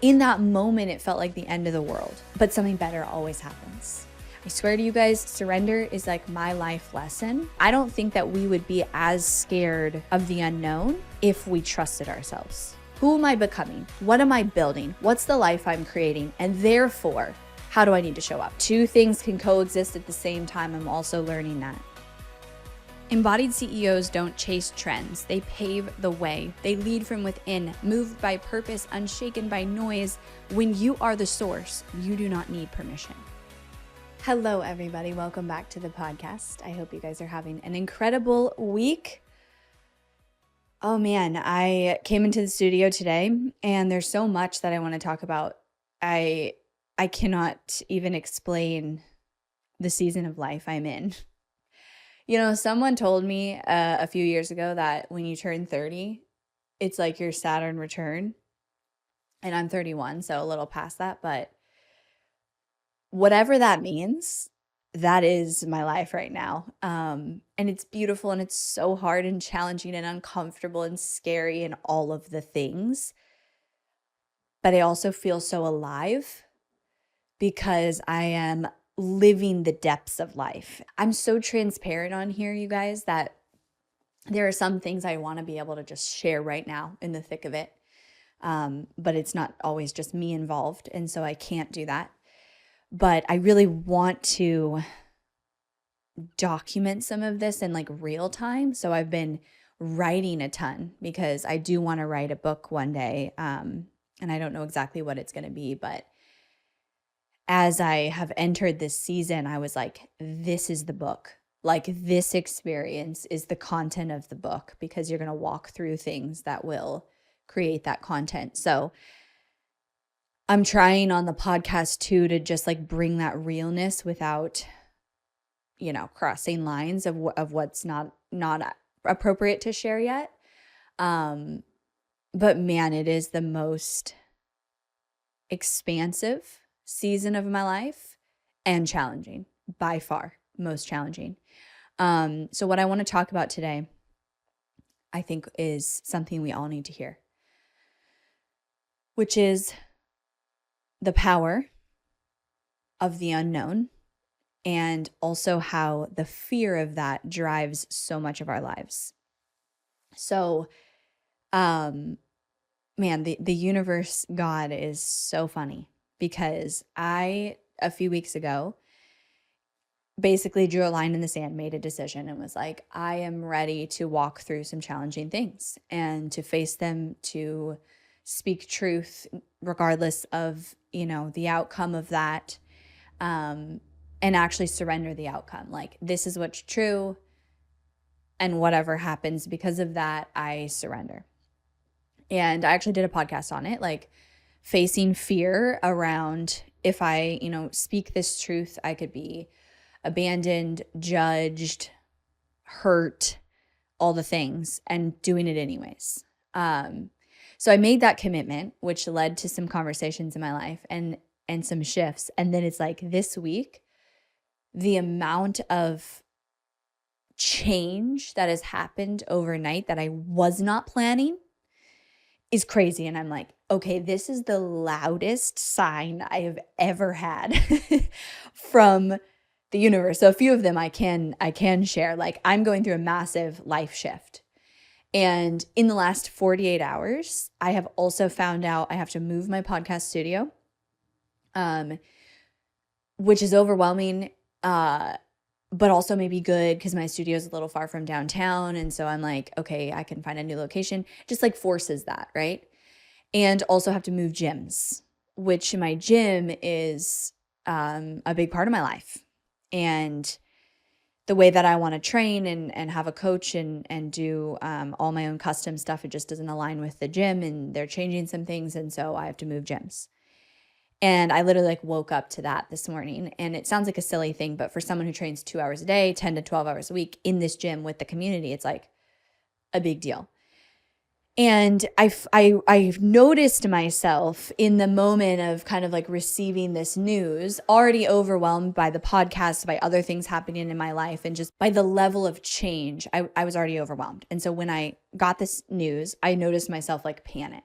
in that moment, it felt like the end of the world, but something better always happens. I swear to you guys, surrender is like my life lesson. I don't think that we would be as scared of the unknown if we trusted ourselves. Who am I becoming? What am I building? What's the life I'm creating? And therefore, how do I need to show up? Two things can coexist at the same time. I'm also learning that. Embodied CEOs don't chase trends. They pave the way. They lead from within, moved by purpose, unshaken by noise. When you are the source, you do not need permission. Hello, everybody. Welcome back to the podcast. I hope you guys are having an incredible week. Oh man, I came into the studio today and there's so much that I want to talk about. I cannot even explain the season of life I'm in. You know, someone told me a few years ago that when you turn 30, it's like your Saturn return. And I'm 31, so a little past that. But whatever that means, that is my life right now. And it's beautiful and it's so hard and challenging and uncomfortable and scary and all of the things. But I also feel so alive because I am living the depths of life. I'm so transparent on here, you guys, that there are some things I want to be able to just share right now in the thick of it. But it's not always just me involved. And so I can't do that. But I really want to document some of this in like real time. So I've been writing a ton because I do want to write a book one day. And I don't know exactly what it's going to be, but as I have entered this season, I was like, this is the book. Like this experience is the content of the book because you're going to walk through things that will create that content. So I'm trying on the podcast too to just like bring that realness without, you know, crossing lines of what's not appropriate to share yet. But man, it is the most expansive season of my life and challenging, by far most challenging. So what I want to talk about today, I think, is something we all need to hear, which is the power of the unknown and also how the fear of that drives so much of our lives. So, man, the universe, God is so funny. Because a few weeks ago, basically drew a line in the sand, made a decision, and was like, I am ready to walk through some challenging things and to face them, to speak truth, regardless of, you know, the outcome of that, and actually surrender the outcome. Like, this is what's true, and whatever happens because of that, I surrender. And I actually did a podcast on it, like, facing fear around if I, you know, speak this truth, I could be abandoned, judged, hurt, all the things, and doing it anyways. So I made that commitment, which led to some conversations in my life and some shifts. And then it's like this week, the amount of change that has happened overnight that I was not planning is crazy. And I'm like, okay, this is the loudest sign I have ever had from the universe. So a few of them I can share. Like, I'm going through a massive life shift. And in the last 48 hours, I have also found out I have to move my podcast studio, which is overwhelming, but also maybe good because my studio is a little far from downtown. And so I'm like, okay, I can find a new location. Just like forces that, right? And also have to move gyms, which my gym is a big part of my life. And the way that I want to train and have a coach and do all my own custom stuff, it just doesn't align with the gym, and they're changing some things. And so I have to move gyms. And I literally like woke up to that this morning. And it sounds like a silly thing, but for someone who trains 2 hours a day, 10 to 12 hours a week in this gym with the community, it's like a big deal. And I've noticed myself in the moment of kind of like receiving this news, already overwhelmed by the podcast, by other things happening in my life, and just by the level of change, I was already overwhelmed. And so when I got this news, I noticed myself like panic.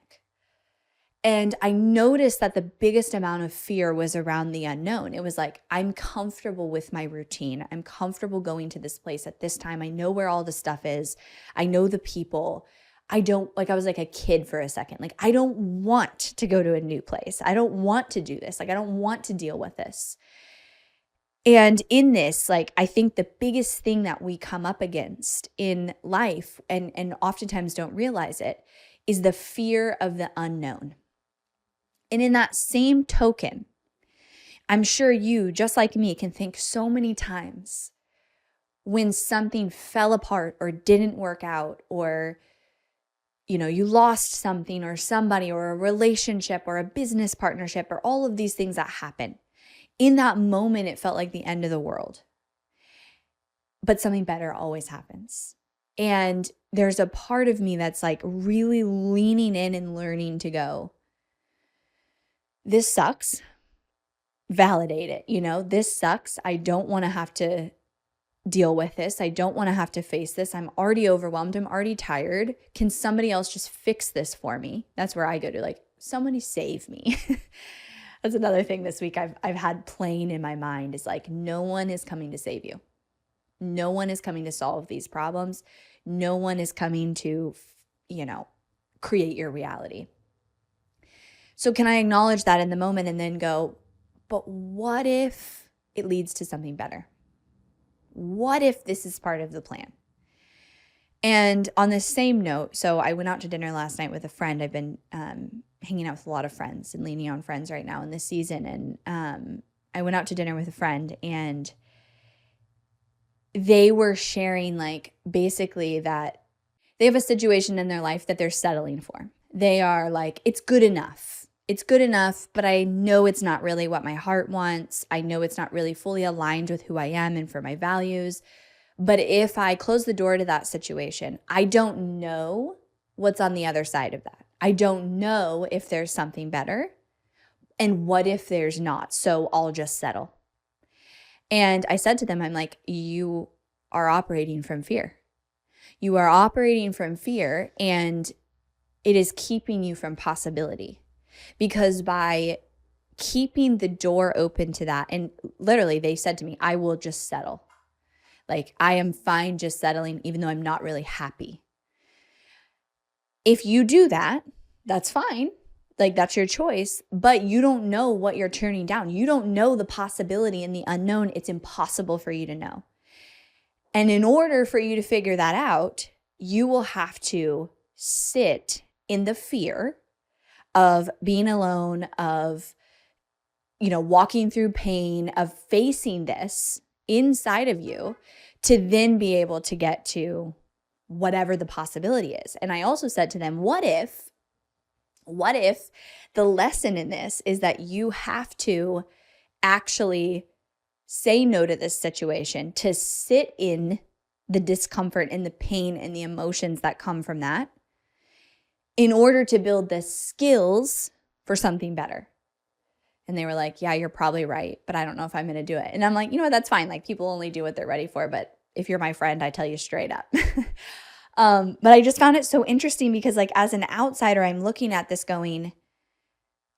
And I noticed that the biggest amount of fear was around the unknown. It was like, I'm comfortable with my routine. I'm comfortable going to this place at this time. I know where all the stuff is. I know the people. I was like a kid for a second. Like, I don't want to go to a new place. I don't want to do this. Like, I don't want to deal with this. And in this, like, I think the biggest thing that we come up against in life, and oftentimes don't realize it, is the fear of the unknown. And in that same token, I'm sure you, just like me, can think so many times when something fell apart or didn't work out, or you lost something or somebody or a relationship or a business partnership or all of these things that happen. In that moment, it felt like the end of the world. But something better always happens. And there's a part of me that's like really leaning in and learning to go, this sucks. Validate it. This sucks. I don't want to have to deal with this. I don't want to have to face this. I'm already overwhelmed. I'm already tired. Can somebody else just fix this for me? That's where I go to, like, somebody save me. That's another thing this week I've had playing in my mind is like, no one is coming to save you. No one is coming to solve these problems. No one is coming to, create your reality. So can I acknowledge that in the moment and then go, but what if it leads to something better? What if this is part of the plan? And on the same note, so I went out to dinner last night with a friend. I've been hanging out with a lot of friends and leaning on friends right now in this season. And I went out to dinner with a friend, and they were sharing, like, basically that they have a situation in their life that they're settling for. They are like, it's good enough. It's good enough, but I know it's not really what my heart wants. I know it's not really fully aligned with who I am and for my values. But if I close the door to that situation, I don't know what's on the other side of that. I don't know if there's something better. And what if there's not? So I'll just settle. And I said to them, I'm like, you are operating from fear. You are operating from fear, and it is keeping you from possibility. Because by keeping the door open to that, and literally they said to me, I will just settle. Like, I am fine just settling, even though I'm not really happy. If you do that, that's fine. Like, that's your choice, but you don't know what you're turning down. You don't know the possibility and the unknown. It's impossible for you to know. And in order for you to figure that out, you will have to sit in the fear of being alone, of, walking through pain, of facing this inside of you to then be able to get to whatever the possibility is. And I also said to them, what if the lesson in this is that you have to actually say no to this situation, to sit in the discomfort and the pain and the emotions that come from that in order to build the skills for something better. And they were like, yeah, you're probably right, but I don't know if I'm going to do it. And I'm like, that's fine. Like, people only do what they're ready for. But if you're my friend, I tell you straight up. But I just found it so interesting because, like, as an outsider, I'm looking at this going,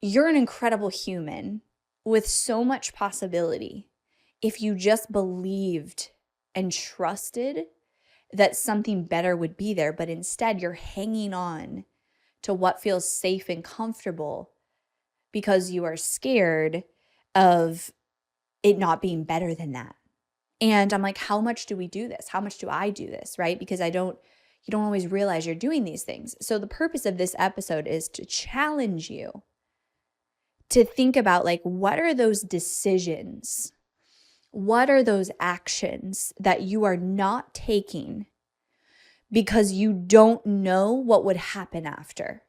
you're an incredible human with so much possibility. If you just believed and trusted that something better would be there, but instead you're hanging on to what feels safe and comfortable because you are scared of it not being better than that. And I'm like, how much do we do this? How much do I do this, right? Because you don't always realize you're doing these things. So the purpose of this episode is to challenge you to think about, like, what are those decisions? What are those actions that you are not taking because you don't know what would happen after?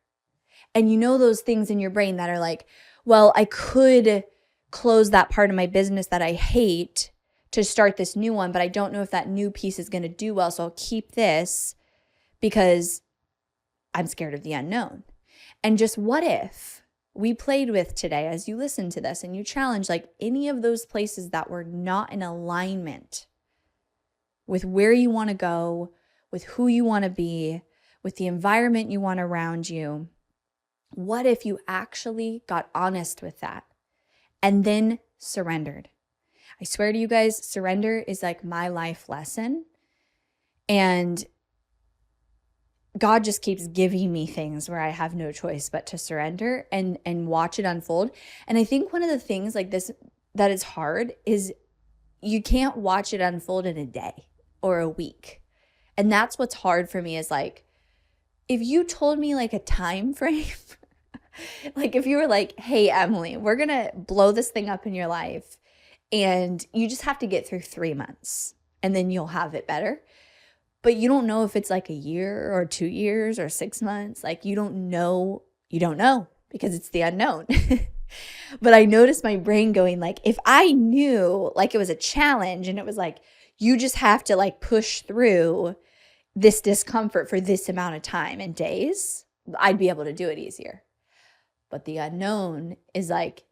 And those things in your brain that are like, well, I could close that part of my business that I hate to start this new one, but I don't know if that new piece is going to do well, so I'll keep this because I'm scared of the unknown. And just what if we played with today as you listen to this and you challenge, like, any of those places that were not in alignment with where you want to go, with who you want to be, with the environment you want around you, What if you actually got honest with that and then surrendered? I swear to you guys, surrender is like my life lesson. And God just keeps giving me things where I have no choice but to surrender and watch it unfold. And I think one of the things like this that is hard is you can't watch it unfold in a day or a week. And that's what's hard for me is like, if you told me like a time frame, like if you were like, hey, Emily, we're going to blow this thing up in your life and you just have to get through 3 months and then you'll have it better. But you don't know if it's like a year or 2 years or 6 months. Like you don't know because it's the unknown. But I noticed my brain going like, if I knew like it was a challenge and it was like, you just have to like push through this discomfort for this amount of time and days, I'd be able to do it easier. But the unknown is like,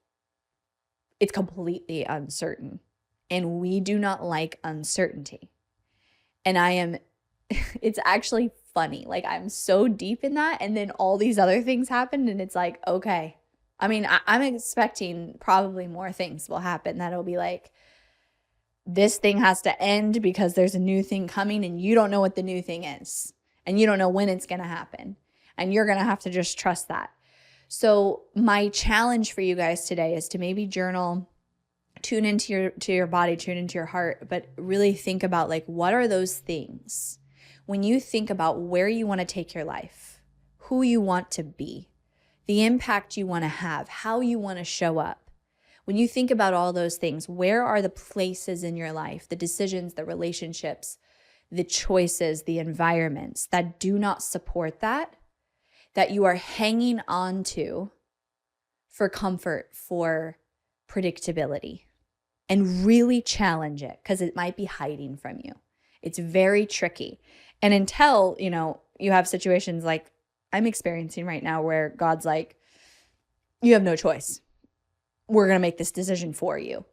it's completely uncertain. And we do not like uncertainty. And it's actually funny. Like I'm so deep in that. And then all these other things happened and it's like, okay. I mean, I'm expecting probably more things will happen that'll be like, this thing has to end because there's a new thing coming and you don't know what the new thing is. And you don't know when it's going to happen. And you're going to have to just trust that. So my challenge for you guys today is to maybe journal, tune into your body, tune into your heart, but really think about like, what are those things? When you think about where you want to take your life, who you want to be, the impact you want to have, how you want to show up. When you think about all those things, where are the places in your life, the decisions, the relationships, the choices, the environments that do not support that you are hanging on to for comfort, for predictability? And really challenge it because it might be hiding from you. It's very tricky. And until, you have situations like I'm experiencing right now where God's like, you have no choice. We're going to make this decision for you.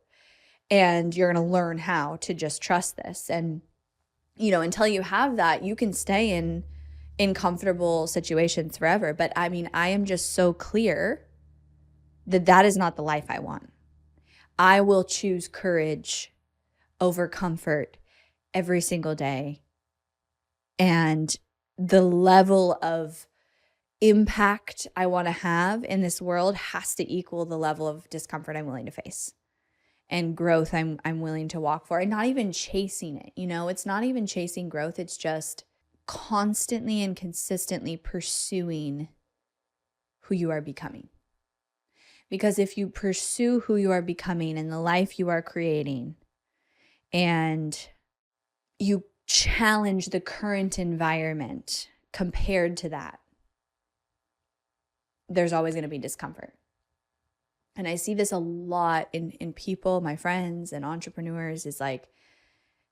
And you're going to learn how to just trust this. And, until you have that, you can stay in comfortable situations forever. But I mean, I am just so clear that is not the life I want. I will choose courage over comfort every single day. And the level of impact I want to have in this world has to equal the level of discomfort I'm willing to face and growth I'm willing to walk for, and not even chasing it. It's not even chasing growth. It's just constantly and consistently pursuing who you are becoming. Because if you pursue who you are becoming and the life you are creating, and you challenge the current environment compared to that, there's always going to be discomfort. And I see this a lot in people, my friends and entrepreneurs, is like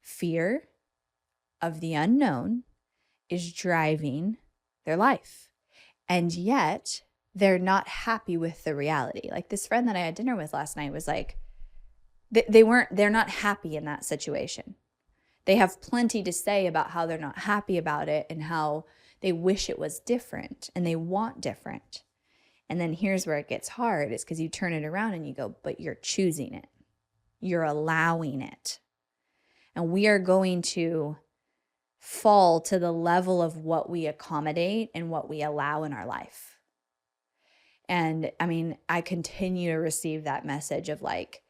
fear of the unknown is driving their life. And yet they're not happy with the reality. Like this friend that I had dinner with last night was like, they're not happy in that situation. They have plenty to say about how they're not happy about it and how they wish it was different and they want different. And then here's where it gets hard, is because you turn it around and you go, but you're choosing it. You're allowing it. And we are going to fall to the level of what we accommodate and what we allow in our life. And I mean, I continue to receive that message of like,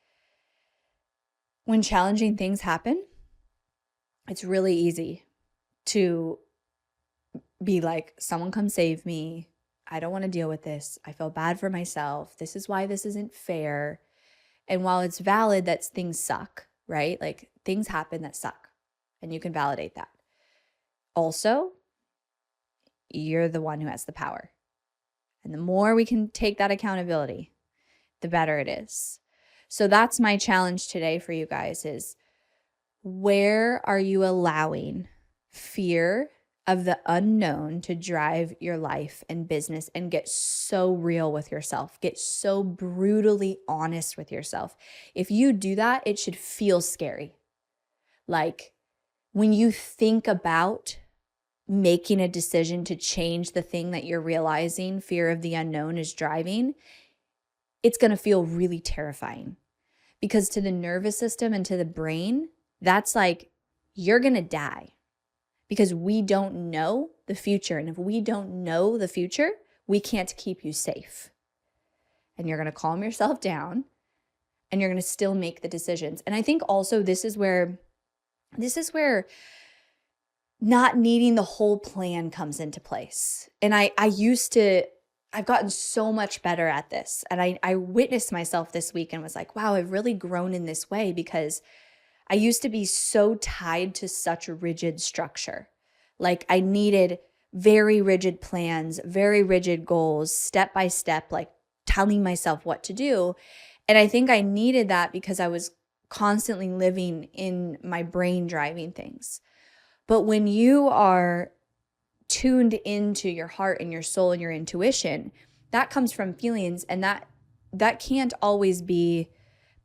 when challenging things happen, it's really easy to be like, someone come save me. I don't want to deal with this. I feel bad for myself. This is why this isn't fair. And while it's valid that things suck, right? Like things happen that suck, and you can validate that. Also, you're the one who has the power. And the more we can take that accountability, the better it is. So that's my challenge today for you guys is, where are you allowing fear of the unknown to drive your life and business, and get so real with yourself? Get so brutally honest with yourself. If you do that, it should feel scary. Like when you think about making a decision to change the thing that you're realizing fear of the unknown is driving, it's going to feel really terrifying. Because to the nervous system and to the brain, that's like, you're going to die because we don't know the future. And if we don't know the future, we can't keep you safe. And you're going to calm yourself down and you're going to still make the decisions. And I think also this is where not needing the whole plan comes into place. And I've gotten so much better at this. And I witnessed myself this week and was like, wow, I've really grown in this way, because I used to be so tied to such rigid structure. Like I needed very rigid plans, very rigid goals, step by step, like telling myself what to do. And I think I needed that because I was constantly living in my brain driving things. But when you are tuned into your heart and your soul and your intuition, that comes from feelings, and that can't always be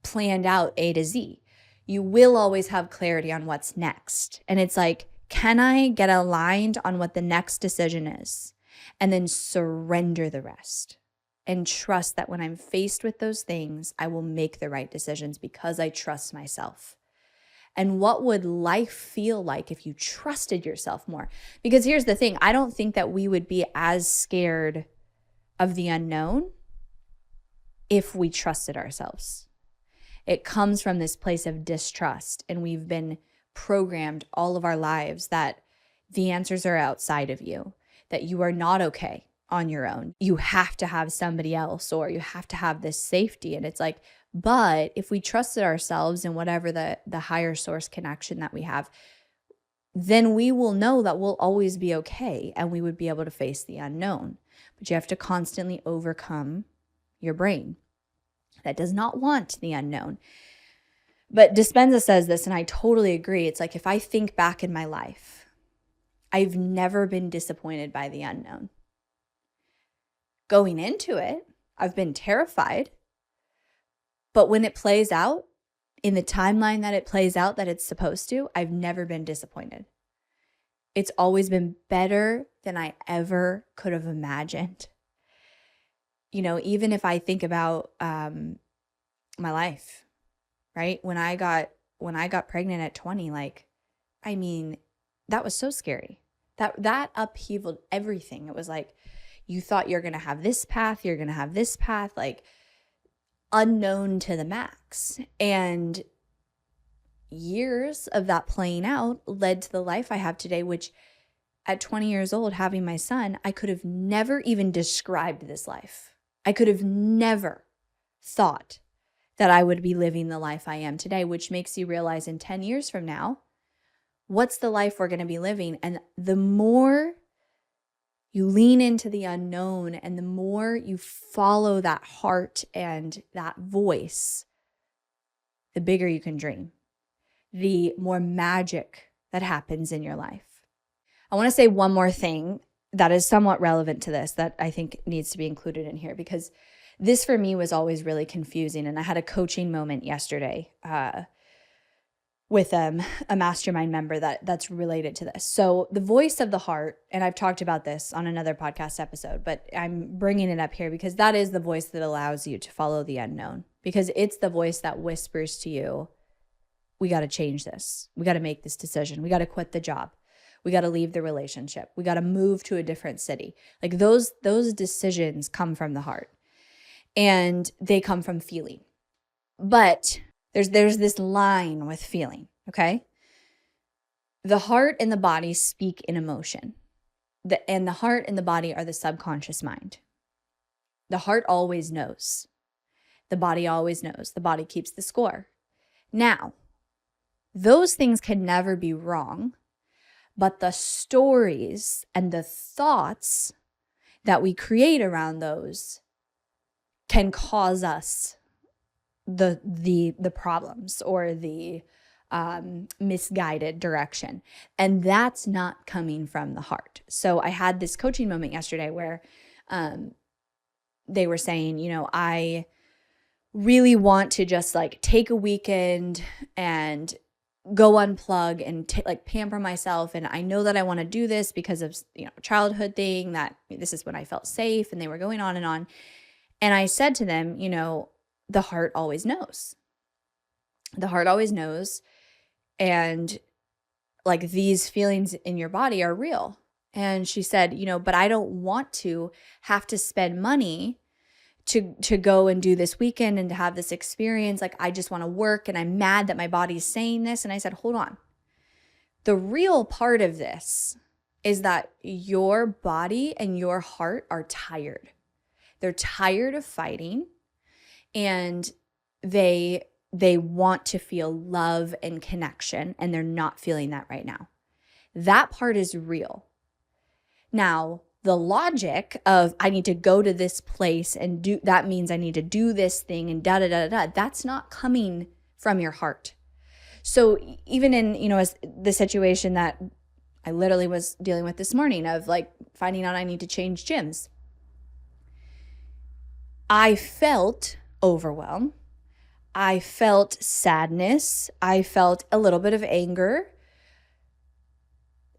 planned out A to Z. You will always have clarity on what's next. And it's like, can I get aligned on what the next decision is and then surrender the rest and trust that when I'm faced with those things, I will make the right decisions because I trust myself. And what would life feel like if you trusted yourself more? Because here's the thing, I don't think that we would be as scared of the unknown if we trusted ourselves. It comes from this place of distrust, and we've been programmed all of our lives that the answers are outside of you, that you are not okay on your own. You have to have somebody else, or you have to have this safety. And it's like, but if we trusted ourselves in whatever the higher source connection that we have, then we will know that we'll always be okay and we would be able to face the unknown. But you have to constantly overcome your brain that does not want the unknown. But Dispenza says this, and I totally agree. It's like, if I think back in my life, I've never been disappointed by the unknown. Going into it, I've been terrified. But when it plays out, in the timeline that it plays out that it's supposed to, I've never been disappointed. It's always been better than I ever could have imagined. You know, even if I think about my life, right? When I got pregnant at 20, like, I mean, that was so scary. That upheavaled everything. It was like, you thought you're going to have this path, you're going to have this path, like unknown to the max. And years of that playing out led to the life I have today, which at 20 years old, having my son, I could have never even described this life. I could have never thought that I would be living the life I am today, which makes you realize in 10 years from now, what's the life we're going to be living? And the more you lean into the unknown and the more you follow that heart and that voice, the bigger you can dream, the more magic that happens in your life. I want to say one more thing that is somewhat relevant to this that I think needs to be included in here, because this for me was always really confusing. And I had a coaching moment yesterday with a mastermind member that's related to this. So the voice of the heart, and I've talked about this on another podcast episode, but I'm bringing it up here because that is the voice that allows you to follow the unknown, because it's the voice that whispers to you, we got to change this. We got to make this decision. We got to quit the job. We got to leave the relationship. We got to move to a different city. Like those decisions come from the heart, and they come from feeling. But there's this line with feeling, okay? The heart and the body speak in emotion. And the heart and the body are the subconscious mind. The heart always knows. The body always knows. The body keeps the score. Now, those things can never be wrong, but the stories and the thoughts that we create around those can cause us the problems or the misguided direction. And that's not coming from the heart. So I had this coaching moment yesterday where they were saying, you know, I really want to just like take a weekend and go unplug and like pamper myself. And I know that I want to do this because of, childhood thing, that this is when I felt safe, and they were going on and on. And I said to them, the heart always knows. The heart always knows. And like, these feelings in your body are real. And she said, but I don't want to have to spend money to go and do this weekend and to have this experience. Like, I just want to work, and I'm mad that my body's saying this. And I said, hold on. The real part of this is that your body and your heart are tired. They're tired of fighting, and they want to feel love and connection, and they're not feeling that right now. That part is real. Now, the logic of I need to go to this place and do that means I need to do this thing and that's not coming from your heart. So even in, as the situation that I literally was dealing with this morning of like finding out I need to change gyms, I felt overwhelmed. I felt sadness. I felt a little bit of anger.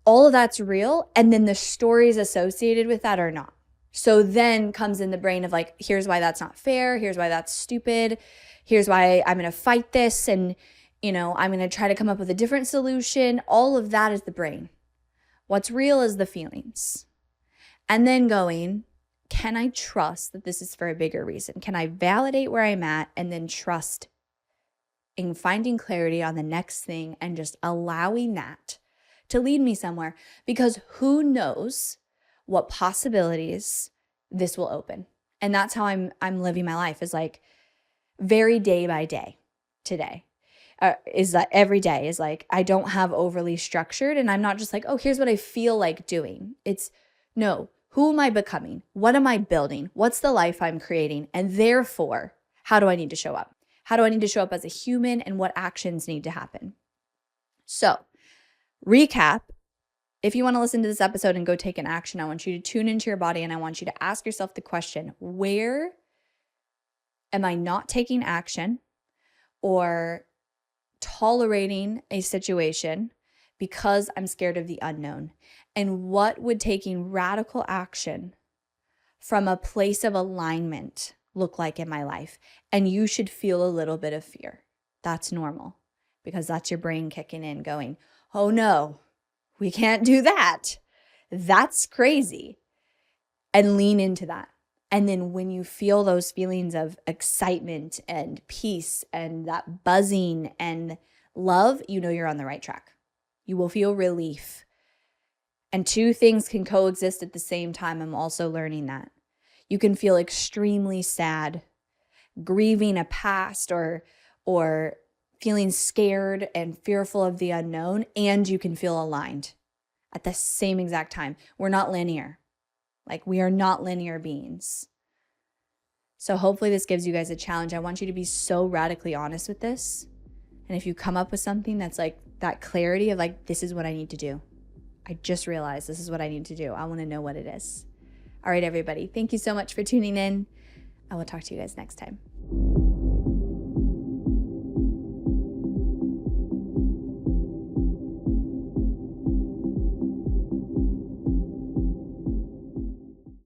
All of that's real. And then the stories associated with that are not. So then comes in the brain of like, here's why that's not fair. Here's why that's stupid. Here's why I'm going to fight this. And, I'm going to try to come up with a different solution. All of that is the brain. What's real is the feelings. And then going, can I trust that this is for a bigger reason? Can I validate where I'm at and then trust in finding clarity on the next thing and just allowing that to lead me somewhere? Because who knows what possibilities this will open. And that's how I'm living my life, is like very day by day today. Is that every day is like, I don't have overly structured, and I'm not just like, oh, here's what I feel like doing. It's no, who am I becoming? What am I building? What's the life I'm creating? And therefore, how do I need to show up? How do I need to show up as a human, and what actions need to happen? So, recap, if you want to listen to this episode and go take an action, I want you to tune into your body, and I want you to ask yourself the question, where am I not taking action or tolerating a situation because I'm scared of the unknown? And what would taking radical action from a place of alignment look like in my life? And you should feel a little bit of fear. That's normal, because that's your brain kicking in going, oh no, we can't do that. That's crazy. And lean into that. And then when you feel those feelings of excitement and peace and that buzzing and love, you're on the right track. You will feel relief. And two things can coexist at the same time. I'm also learning that. You can feel extremely sad, grieving a past or feeling scared and fearful of the unknown, and you can feel aligned at the same exact time. We're not linear. Like, we are not linear beings. So hopefully this gives you guys a challenge. I want you to be so radically honest with this. And if you come up with something that's like that clarity of like, this is what I need to do. I just realized this is what I need to do. I want to know what it is. All right, everybody. Thank you so much for tuning in. I will talk to you guys next time.